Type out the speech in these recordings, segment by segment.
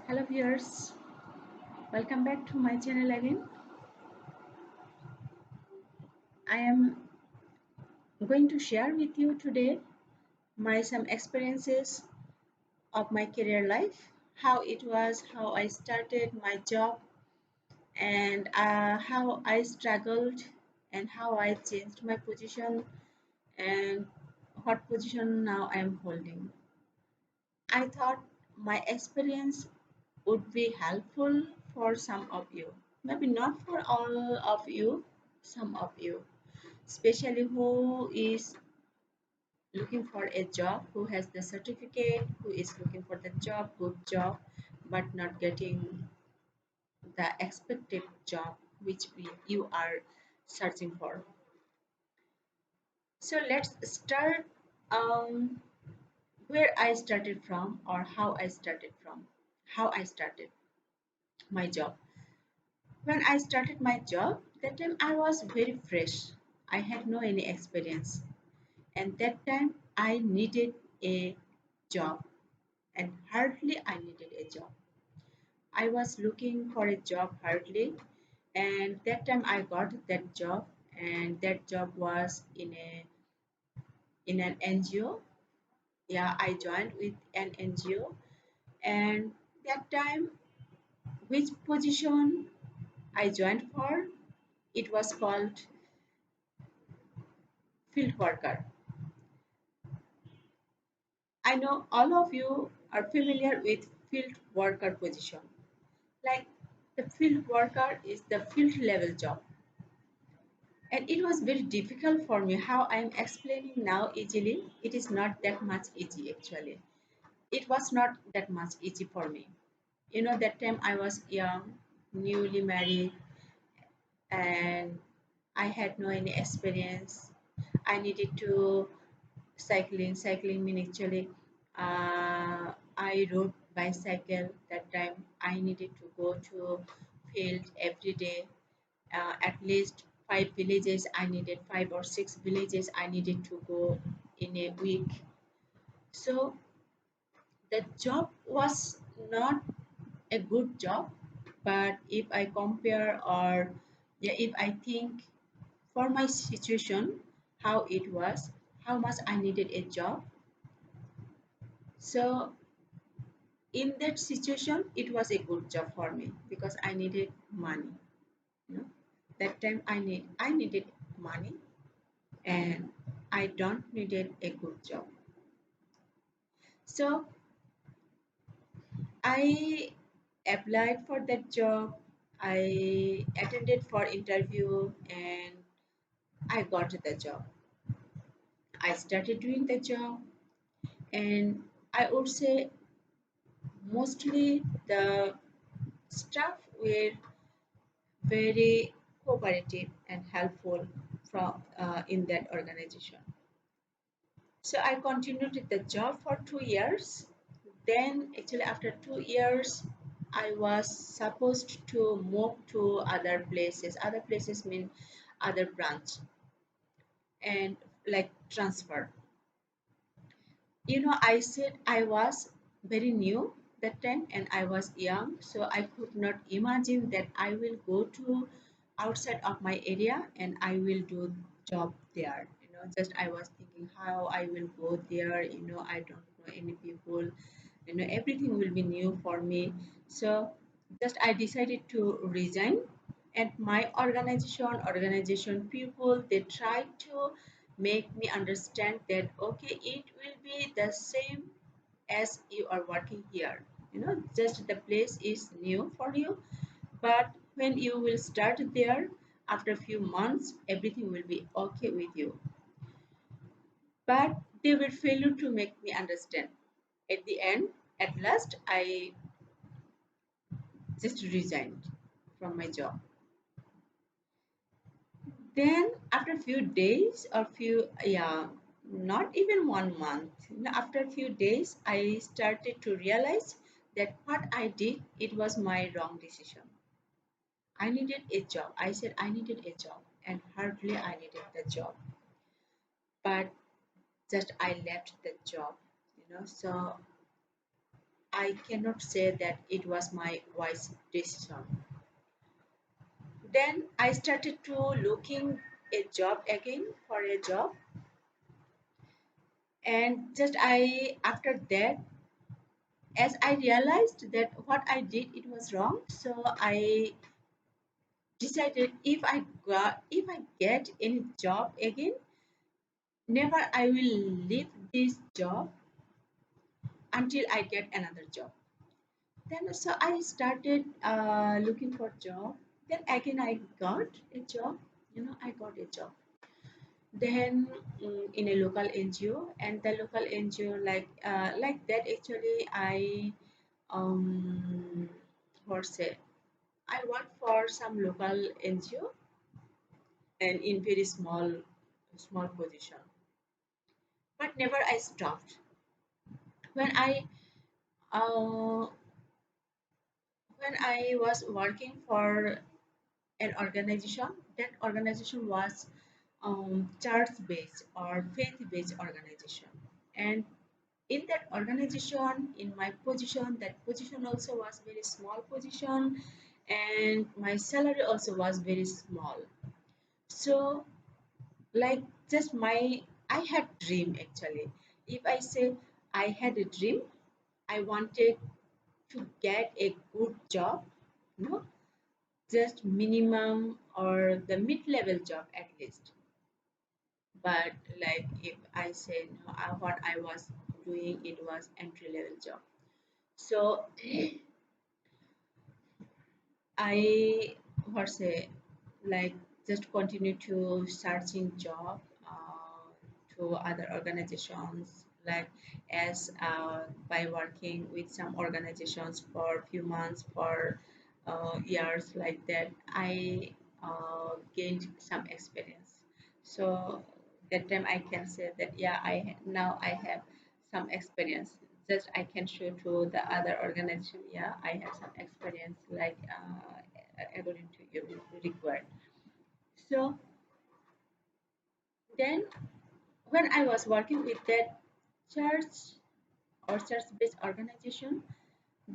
Hello viewers, welcome back to my channel again. I am going to share with you today my some experiences of my career life, how it was, how I started my job, and how I struggled and how I changed my position and what position now I am holding. I thought my experience would be helpful for some of you, maybe not for all of you, some of you, especially who is looking for a job, who has the certificate, who is looking for the job, good job, but not getting the expected job which you are searching for. So let's start um, where I started from or how I started my job. When I started my job, that time I was very fresh. I had no any experience, and that time I needed a job, and hardly I needed a job. I was looking for a job hardly, and that time I got that job, and that job was in an NGO. Yeah, I joined with an NGO, and that time which position I joined for, it was called field worker. I know all of you are familiar with field worker position. Like the field worker is the field level job. And it was very difficult for me. How I am explaining now easily, it is not that much easy actually. It was not that much easy for me. That time I was young, newly married, and I had no any experience. I needed to cycling mean actually I rode bicycle that time. I needed to go to field every day, at least 5 villages. I needed 5 or 6 villages I needed to go in a week. So the job was not a good job, but if I compare or yeah, if I think for my situation, how it was, how much I needed a job. So in that situation, it was a good job for me because I needed money. You know, that time I needed money, and I don't needed a good job. So I applied for that job. I attended for interview, and I got the job. I started doing the job, and I would say mostly the staff were very cooperative and helpful from in that organization. So I continued with the job for 2 years. Then actually after 2 years, I was supposed to move to other places. Other places mean other branch and like transfer. I said I was very new that time and I was young, so I could not imagine that I will go to outside of my area and I will do job there. Just I was thinking how I will go there. I don't know any people. Everything will be new for me. So just I decided to resign. And my organization people, they tried to make me understand that okay, it will be the same as you are working here. Just the place is new for you, but when you will start there, after a few months, everything will be okay with you. But they will fail to make me understand. At the end, at last, I just resigned from my job. Then after a few days or few, yeah, not even 1 month, after a few days, I started to realize that what I did, it was my wrong decision. I needed a job. I said I needed a job, and hardly I needed the job. But just I left the job. So I cannot say that it was my wise decision. Then I started to looking a job again for a job, and just I after that, as I realized that what I did it was wrong, so I decided if I get any job again, never I will leave this job until I get another job. Then so I started looking for job. Then again I got a job. I got a job. Then in a local NGO, and the local NGO like that actually I what say I work for some local NGO and in very small position. But never I stopped. When uh, I was working for an organization, that organization was church based or faith based organization, and in that organization, in my position, that position also was very small position, and my salary also was very small. So like just my I had dream actually. If I say I had a dream, I wanted to get a good job, you know just minimum or the mid-level job at least. But like if I say no, what I was doing it was entry-level job. So I what say like just continue to searching job to other organizations, like as by working with some organizations for few months, for years, like that I gained some experience. So that time I can say that yeah, now I have some experience. Just I can show to the other organization, yeah, I have some experience, like according to you required. So then when I was working with that church or church-based organization,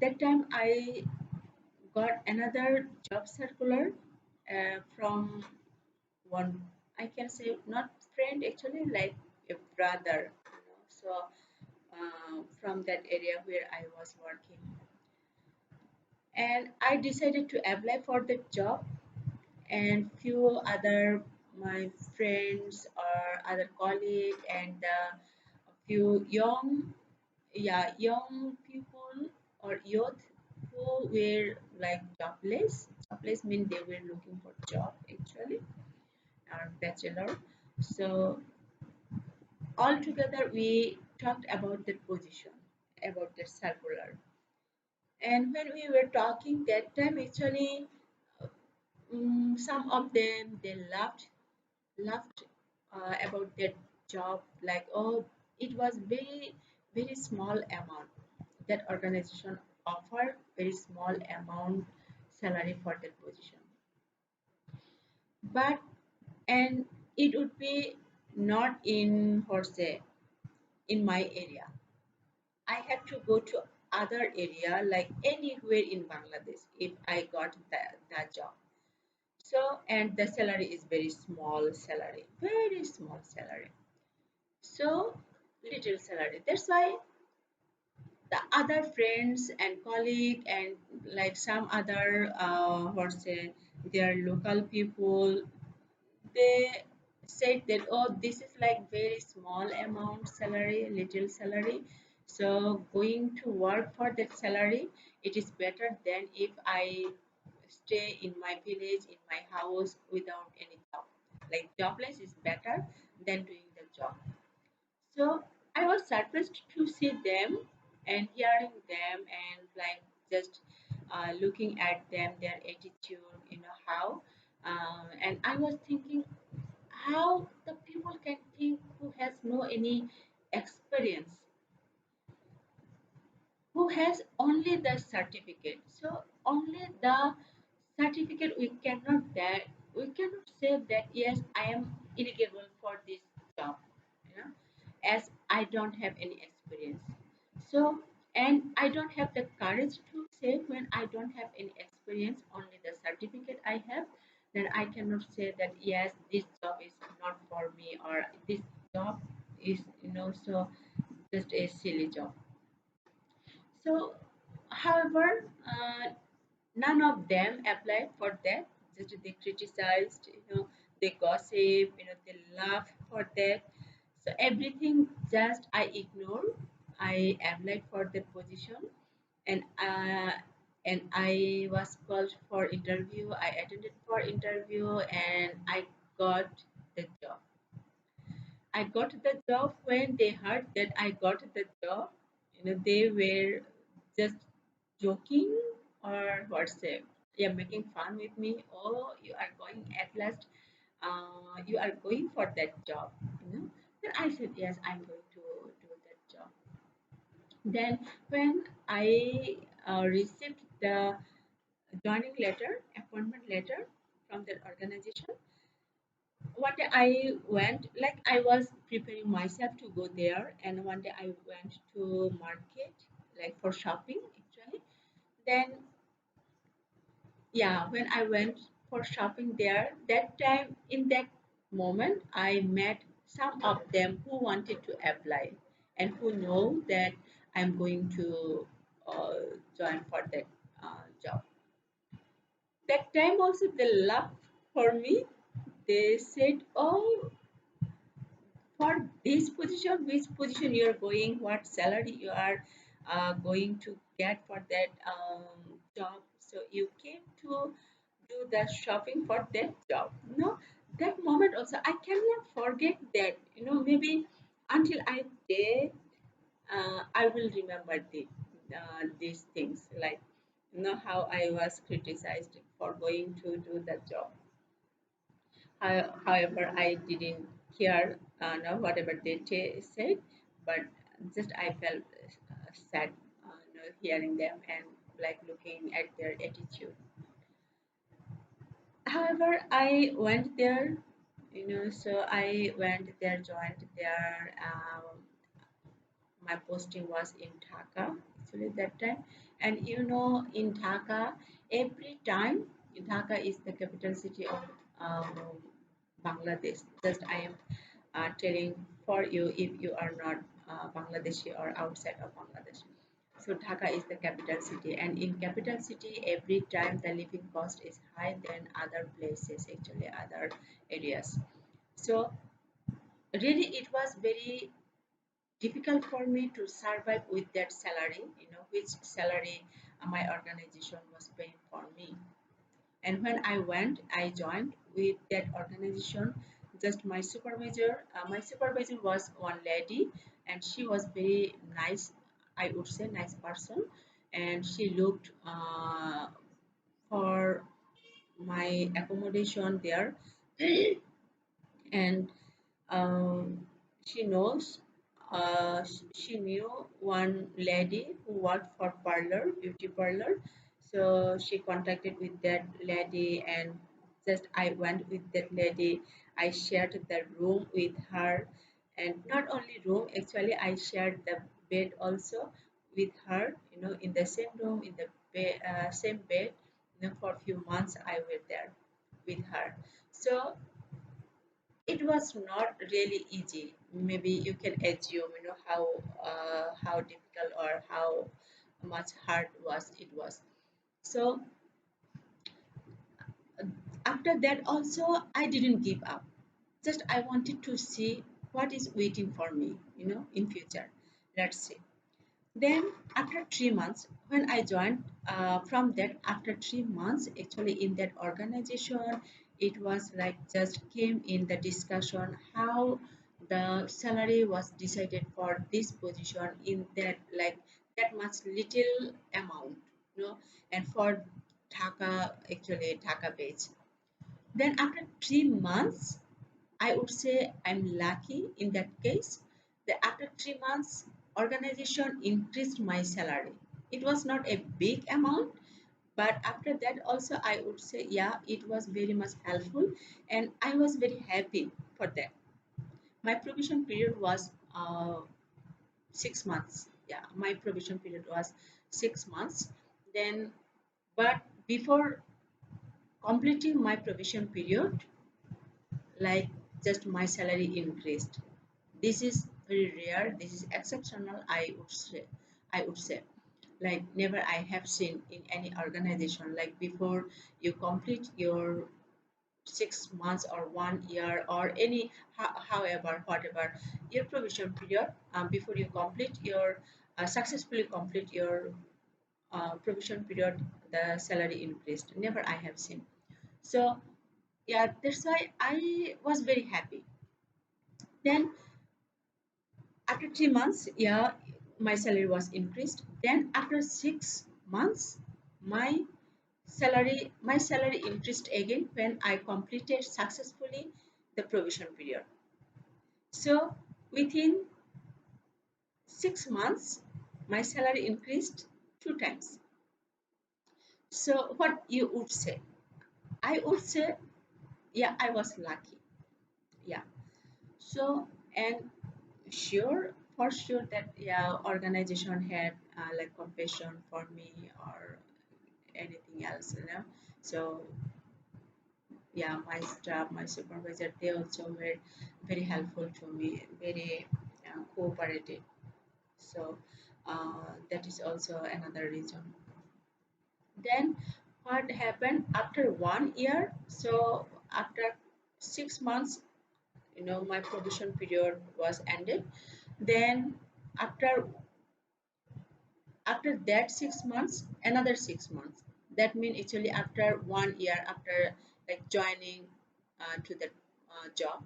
that time I got another job circular from one, I can say not friend actually, like a brother. So from that area where I was working, and I decided to apply for the job, and few other my friends or other colleague, and few young people or youth who were like jobless. Jobless mean they were looking for job actually, or bachelor. So all together we talked about that position, about the circular. And when we were talking that time actually, some of them they laughed about that job, like oh, it was very small amount. That organization offered very small amount salary for that position, but and it would be not in Horse in my area. I had to go to other area, like anywhere in Bangladesh, if I got that job. So and the salary is very small salary, very small salary. So little salary. That's why the other friends and colleague, and like some other what say their local people, they said that oh, this is like very small amount salary, little salary, so going to work for that salary, it is better than if I stay in my village, in my house without any job. Like jobless is better than doing the job. So I was surprised to see them and hearing them, and like just looking at them, their attitude, how. And I was thinking how the people can think who has no any experience, who has only the certificate. So only the certificate we cannot that we cannot say that yes, I am eligible for this job, you know, as I don't have any experience. So and I don't have the courage to say when I don't have any experience, only the certificate I have, then I cannot say that yes, this job is not for me, or this job is so just a silly job. So however, none of them applied for that. Just they criticized, they gossip, they laugh for that. So everything just I ignore. I applied for the position, and I was called for interview. I attended for interview, and I got the job. I got the job. When they heard that I got the job, they were just joking, or what's it? Yeah, making fun with me. Oh, you are going at last. You are going for that job. Then I said yes, I'm going to do that job. Then when I received the joining letter, appointment letter from that organization, one day I went, like I was preparing myself to go there, and one day I went to market, like for shopping actually. Then yeah, when I went for shopping there, that time in that moment I met some of them who wanted to apply and who know that I'm going to uh, join for that job. That time also they laughed for me. They said, "Oh, for this position, which position you are going, what salary you are going to get for that job, so you came to do the shopping for that job." That moment also I cannot forget that, maybe until I did, I will remember these things, like how I was criticized for going to do that job. However, I didn't hear no, whatever they said, but just I felt sad, hearing them and like looking at their attitude. However, I went there, so I went there, joined there. My posting was in Dhaka actually that time, and in Dhaka, every time Dhaka is the capital city of um, Bangladesh. Just I am telling for you if you are not Bangladeshi or outside of Bangladesh. So Dhaka is the capital city, and in capital city, every time the living cost is high than other places, actually other areas. So really, it was very difficult for me to survive with that salary, which salary my organization was paying for me. And when I went, I joined with that organization. Just my supervisor was one lady, and she was very nice, I would say nice person, and she looked for my accommodation there. And um, she knows she knew one lady who worked for beauty parlor. So she contacted with that lady, and just I went with that lady. I shared the room with her, and not only room, actually I shared the bed also with her, in the same room, in the same bed. For a few months I was there with her. So it was not really easy. Maybe you can assume, how difficult or how much hard it was. So uh, after that also I didn't give up. Just I wanted to see what is waiting for me, in future. Let's see. Then after 3 months, when I joined, from that after 3 months, actually in that organization, it was like just came in the discussion how the salary was decided for this position in that, like that much little amount, and for Dhaka, actually Dhaka page. Then after 3 months, I would say I'm lucky in that case that after 3 months, organization increased my salary. It was not a big amount, but after that also I would say yeah, it was very much helpful, and I was very happy for that. My probation period was 6 months. yeah, my probation period was 6 months. Then, but before completing my probation period, like just my salary increased. This is very rare, this is exceptional, I would say, like never I have seen in any organization, like before you complete your 6 months or 1 year or any however whatever your probation period, before you complete your successfully complete your probation period, the salary increased, never I have seen. So yeah, that's why I was very happy. Then after 3 months, yeah, my salary was increased. Then after 6 months, my my salary increased again when I completed successfully the probation period. So within 6 months, my salary increased 2 times. So what you would say? I would say, yeah, I was lucky. Yeah. So and sure, for sure that yeah, organization had like compassion for me or anything else, you know. So yeah, my staff, my supervisor, they also were very helpful to me, very cooperative. So that is also another reason. Then what happened after 1 year? So after 6 months, my probation period was ended. Then after after that 6 months, another 6 months. That means actually after 1 year, after like joining to the job,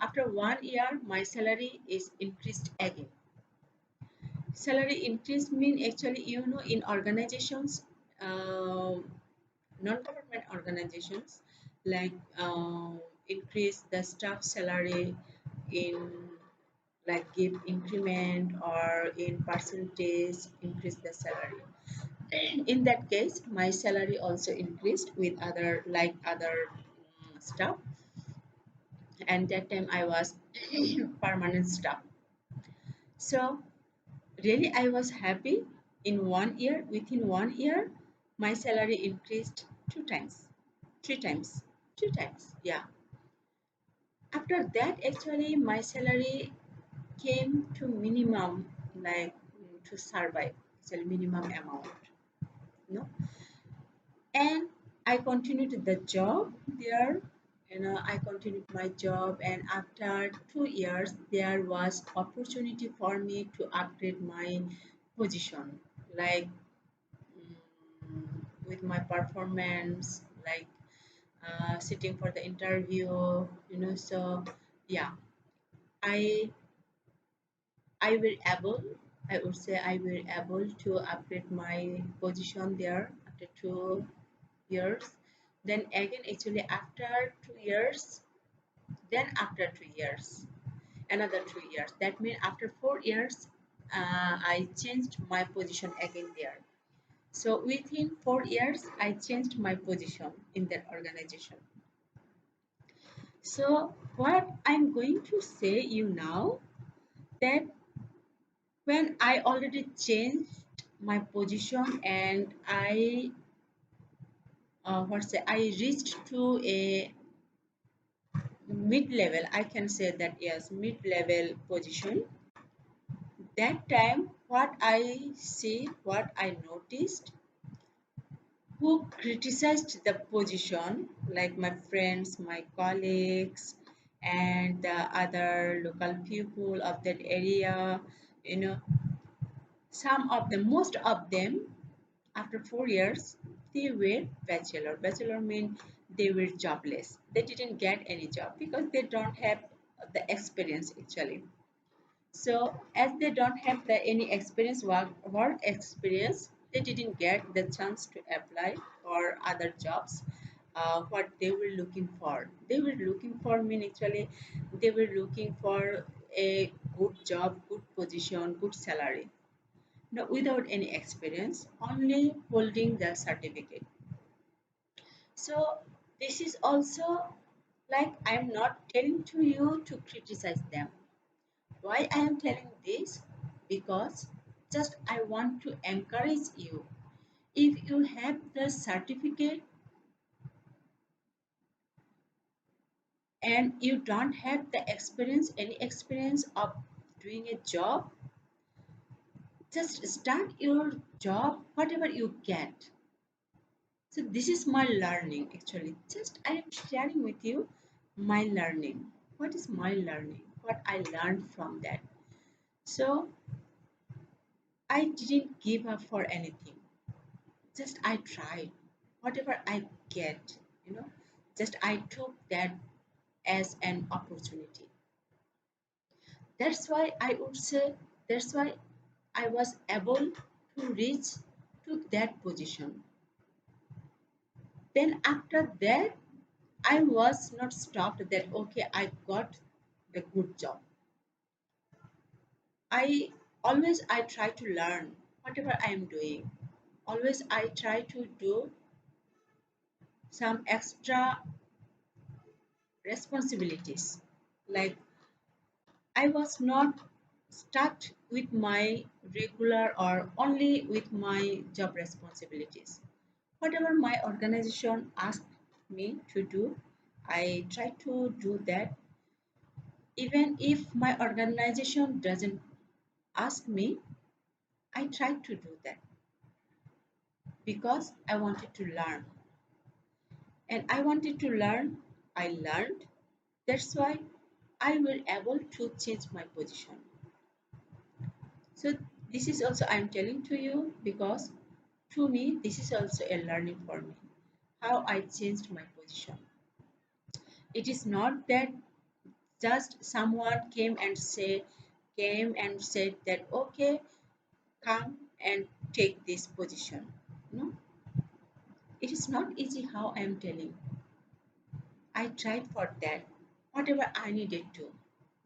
after 1 year, my salary is increased again. Salary increase mean actually, in organizations, non-government organizations, like increase the staff salary in like give increment or in percentage increase the salary. In that case, my salary also increased with other staff, and that time I was permanent staff. So really I was happy. In 1 year, within 1 year, my salary increased 2 times, 3 times, 2 times. Yeah. After that, actually, my salary came to minimum, like to survive. It's a minimum amount, no. And I continued the job there. I continued my job, and after 2 years, there was opportunity for me to upgrade my position, like with my performance, like sitting for the interview. So yeah, I I were able, I would say I were able to upgrade my position there after 2 years. Then again, actually after 2 years, then after 2 years, another 2 years. That means after 4 years, I changed my position again there. So within 4 years, I changed my position in that organization. So what I'm going to say you now, that when I already changed my position and I reached to a mid-level, I can say that yes, mid-level position. That time, what I see, what I noticed, who criticized the position, like my friends, my colleagues, and the other local people of that area, you know, most of them, after 4 years, they were bachelor. Bachelor means they were jobless. They didn't get any job because they don't have the experience actually. So as they don't have any experience, work experience, they didn't get the chance to apply for other jobs. What they were looking for, mean actually, they were looking for a good job, good position, good salary. No, without any experience, only holding the certificate. So this is also, like, I'm not telling to you to criticize them. Why I am telling this? Because just I want to encourage you. If you have the certificate and you don't have the experience, any experience of doing a job, just start your job whatever you get. So this is my learning actually. Just I am sharing with you my learning. What is my learning? What I learned from that. So I didn't give up for anything. Just I tried. Whatever I get, you know, just I took that as an opportunity. That's why I would say that's why I was able to reach to that position. Then after that I was not stopped that okay I got the good job. I try to learn whatever I am doing. Always I try to do some extra responsibilities. Like I was not stuck with my regular or only with my job responsibilities. Whatever my organization asked me to do, I try to do that. Even if my organization doesn't ask me, I try to do that because I wanted to learn. And I wanted to learn, I learned. That's why I will able to change my position. So this is also I'm telling to you because to me this is also a learning for me. How I changed my position. It is not that just someone came and said that okay come and take this position. No, it is not easy how I am telling. I tried for that. Whatever I needed to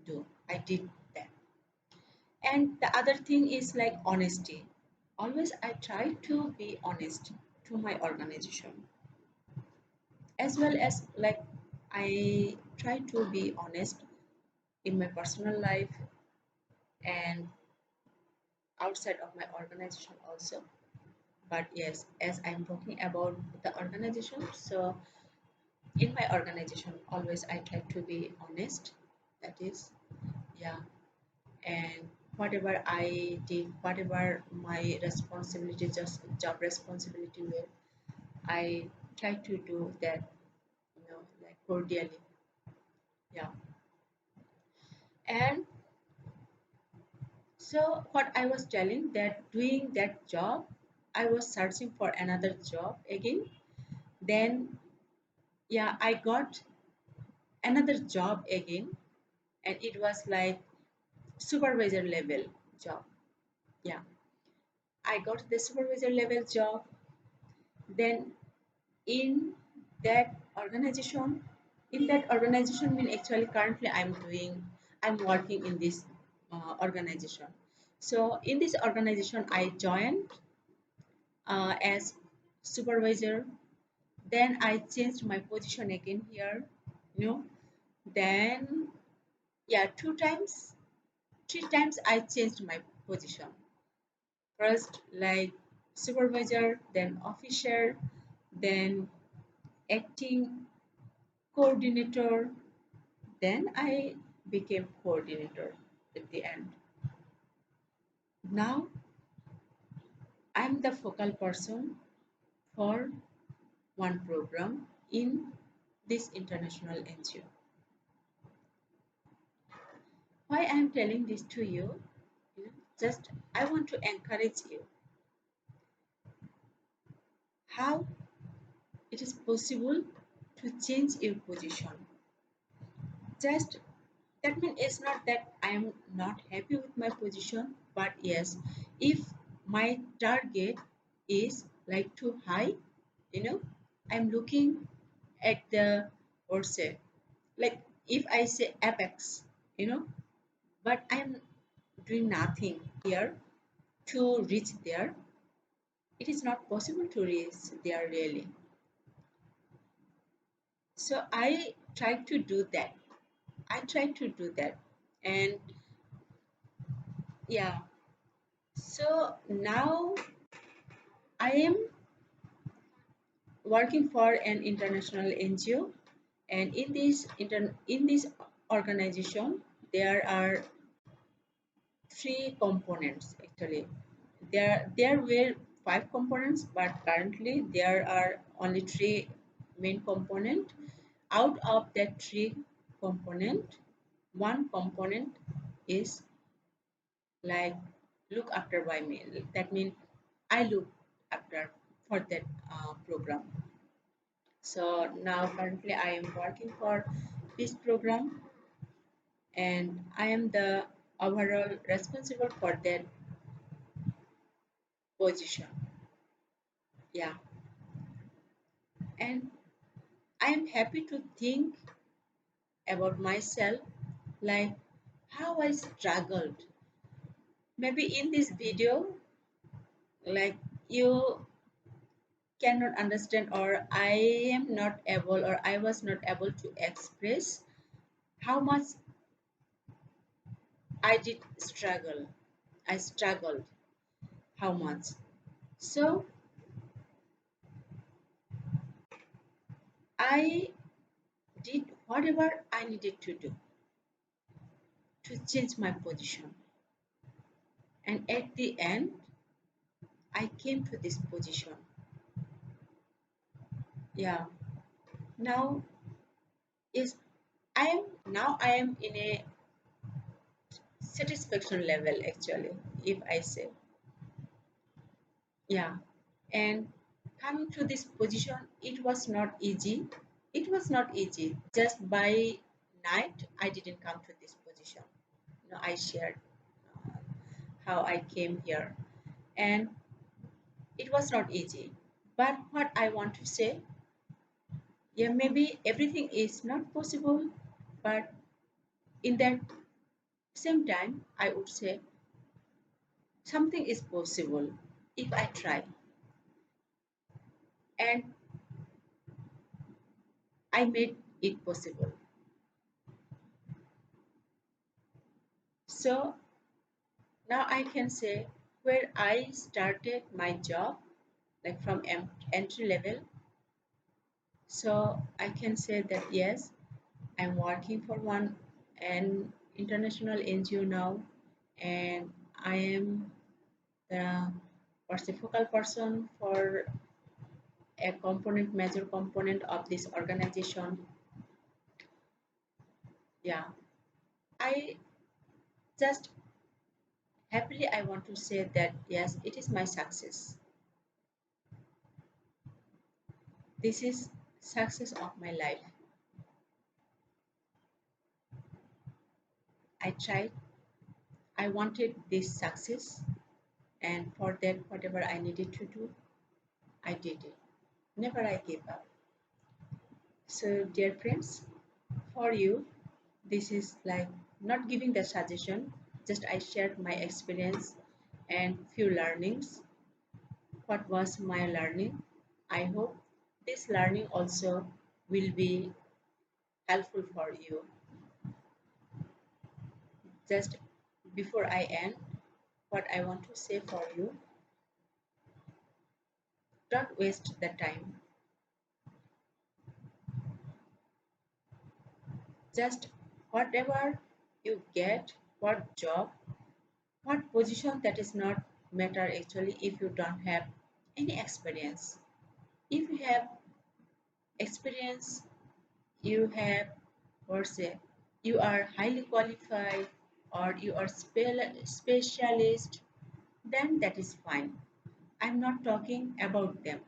do, I did that. And the other thing is like honesty. Always I try to be honest to my organization as well as like I try to be honest in my personal life and outside of my organization also. But yes, as I'm talking about the organization, so in my organization, always I try to be honest. That is, yeah, and whatever I did, whatever my responsibility, just job responsibility were, I try to do that, like cordially, yeah. And so what I was telling that doing that job, I was searching for another job again. Then yeah, I got another job again, and it was like supervisor level job. Yeah, I got the supervisor level job. Then in that organization, in that organization mean actually currently I'm working in this organization. So in this organization, I joined as supervisor. Then I changed my position again here. You know, then yeah, three times I changed my position. First, like supervisor, then officer, then acting coordinator, then I became coordinator at the end. Now I'm the focal person for one program in this international NGO. Why I'm telling this to you, just I want to encourage you how it is possible to change your position. Just that means it's not that I am not happy with my position, but yes, if my target is like too high, I'm looking at the or say like if I say apex, but I'm doing nothing here to reach there. It is not possible to reach there really. So I try to do that. I try to do that, and yeah, So now I am working for an international NGO, and in this organization there are three components actually. There were five components, but currently there are only three main component. Out of that three component, one component is like look after by me. That means I look after for that program. So now currently I am working for this program, and I am the overall responsible for that position. Yeah, and I am happy to think about myself, like how I struggled. Maybe in this video, like you cannot understand, or I am not able, or I was not able to express how much I did struggle. I struggled how much. So I did whatever I needed to do to change my position. And at the end, I came to this position. Yeah. Now is I am in a satisfaction level actually, if I say. Yeah. And coming to this position, it was not easy. It was not easy. Just by night, I didn't come to this position. No, I shared uh, how I came here, and it was not easy. But what I want to say, yeah, maybe everything is not possible, but in that same time, I would say something is possible if I try, and I made it possible. So now I can say where I started my job, like from entry level. So I can say that yes, I'm working for an international NGO now, and I am the focal person for a major component of this organization. Yeah, I just happily I want to say that yes, it is my success. This is success of my life. I tried, I wanted this success, and for that whatever I needed to do, I did it. Never I gave up. So dear friends, for you, this is like not giving the suggestion, just I shared my experience and few learnings. What was my learning? I hope this learning also will be helpful for you. Just before I end, what I want to say for you, don't waste the time. Just whatever you get, what job, what position, that is not matter actually if you don't have any experience. If you have experience, you have, or say you are highly qualified, or you are specialist, then that is fine. I'm not talking about them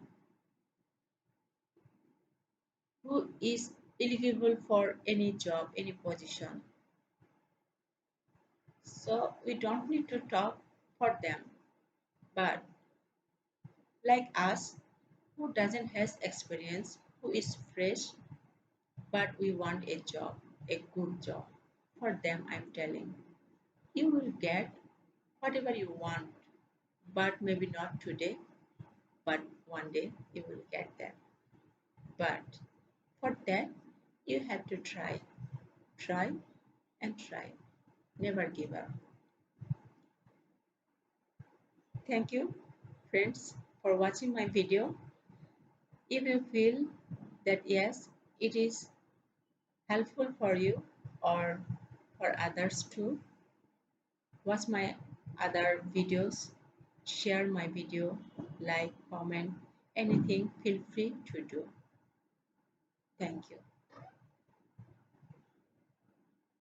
who is eligible for any job, any position. So we don't need to talk for them. But like us, who doesn't has experience, who is fresh, but we want a job, a good job. For them, I'm telling, you will get whatever you want, but maybe not today, but one day you will get that. But for that, you have to try and try. Never give up. Thank you, friends, for watching my video. If you feel that yes, it is helpful for you or for others too, watch my other videos, share my video, like, comment, anything, feel free to do. Thank you.